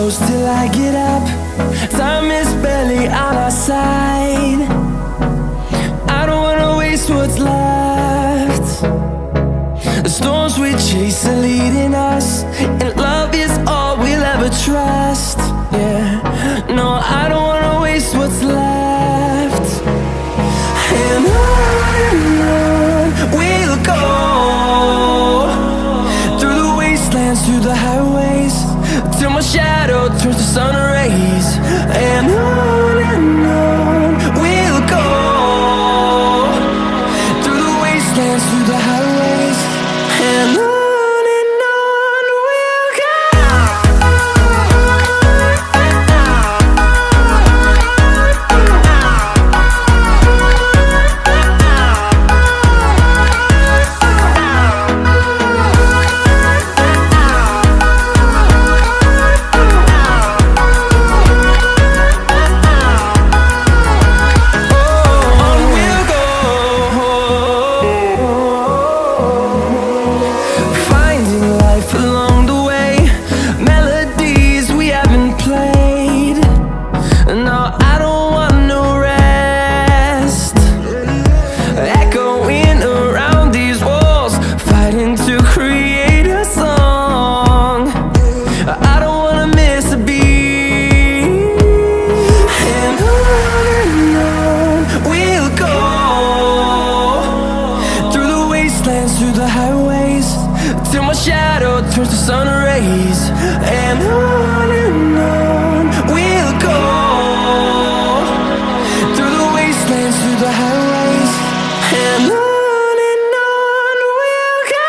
close till I get up. Time is barely on our side. I don't wanna waste what's left. The storms we chase are leading us, and love is all we'll ever trust. Yeah, no, I don't wanna waste what's left. And on we'll go, through the wastelands, through the highways, till my shadow turns to sun rays. And on we'll go, through the wastelands, through the highways, and on we'll go. Through the highways, till my shadow turns to sun rays. And on we'll go, through the wastelands, through the highways, and on we'll go.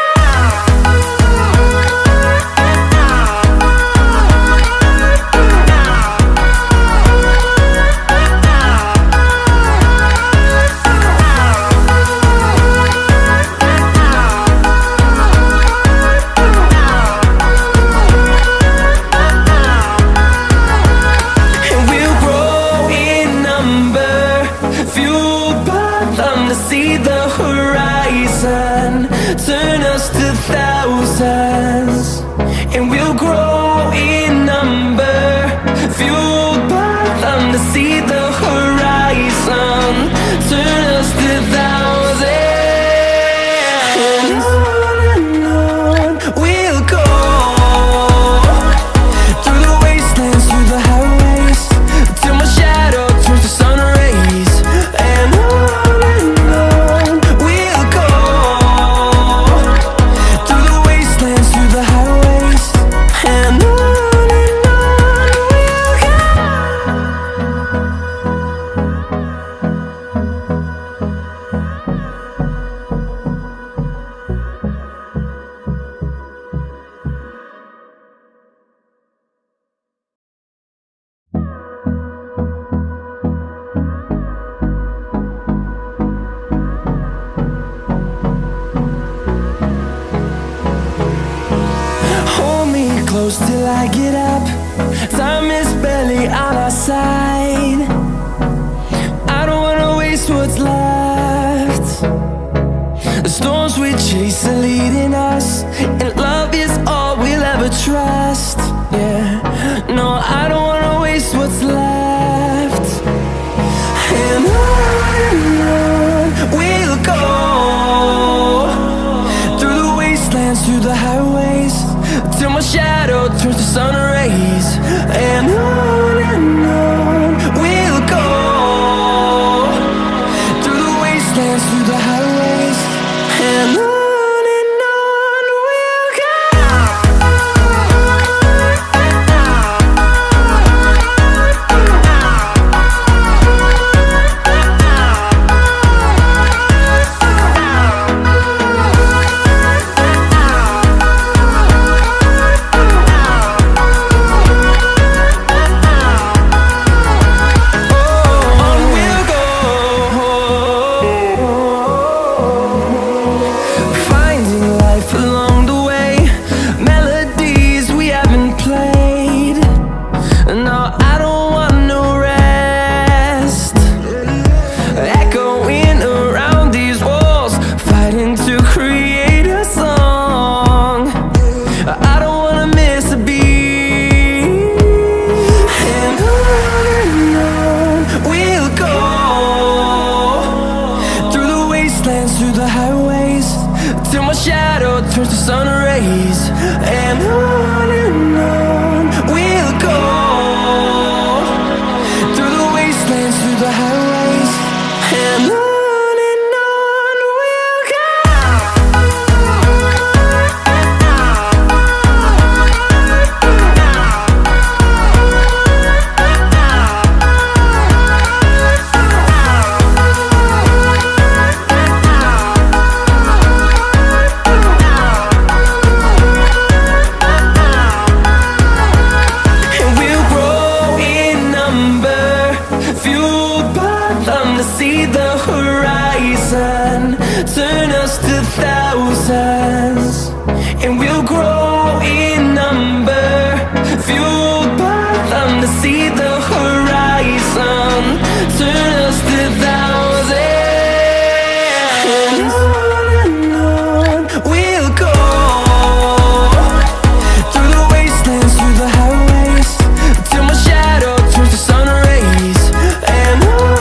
See the horizon, turn us to thousands, and we'll grow in number, fueled by them to see the horizon, turn us to thousands, and on we'll go, through the wastelands, through the highways, till my shadow turns to sun rays. And close till I get up. Time is barely on our side. I don't wanna waste what's left. The storms we chase are leading us, and love is all we'll ever trust. Yeah, no, I don't wanna waste what's left. And on we'll go, through the wastelands, through the highways, till my shadow turns to sun rays. And on we'll go, through the wastelands, through the highways, and on. turns to sun rays, and on we'll go, through the wastelands, through the highways, and on we'll go. See the horizon, turn us to thousands, and we'll grow in number, fueled by them to see the horizon, turn us to thousands, and on we'll go, through the wastelands, through the highways, till my shadow turns to sun rays, and on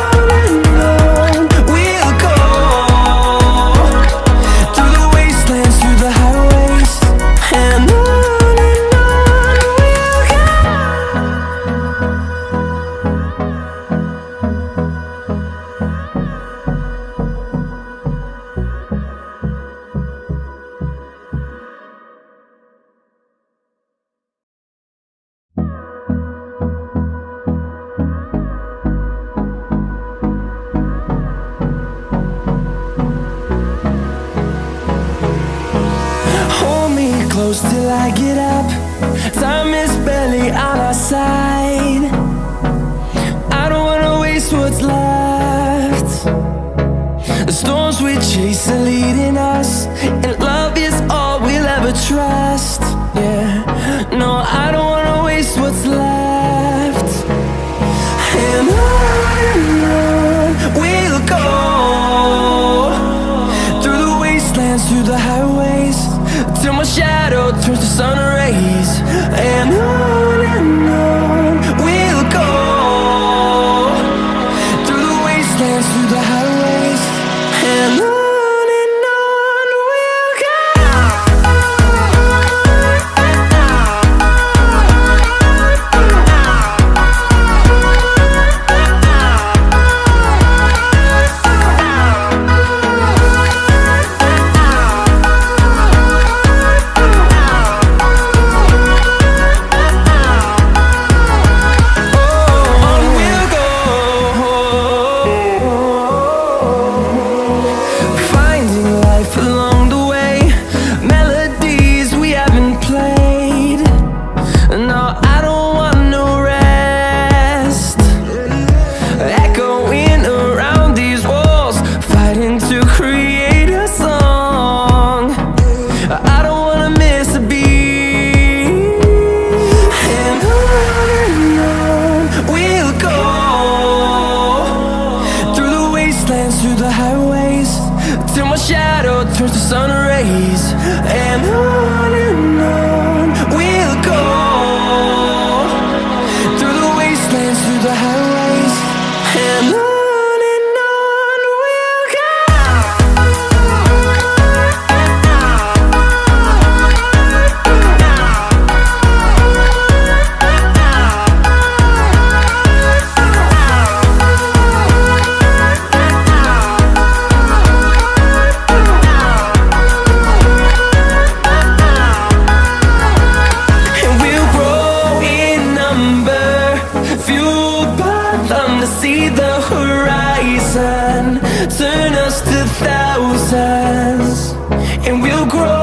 till I get up. Time is barely on our side. I don't wanna waste what's left. The storms we chase are leading us, and love is all we'll ever trust. Yeah, no, I don't wanna waste what's left. And on we'll go, through the wastelands, through the highways, till my shadow turns to sun rays, and on we'll go, through the wastelands, through the highways, and on we'll go. Through the highways, till my shadow turns to sun rays, and on we'll go, through the wastelands, through the highways, and on. See the horizon, turn us to thousands, and we'll grow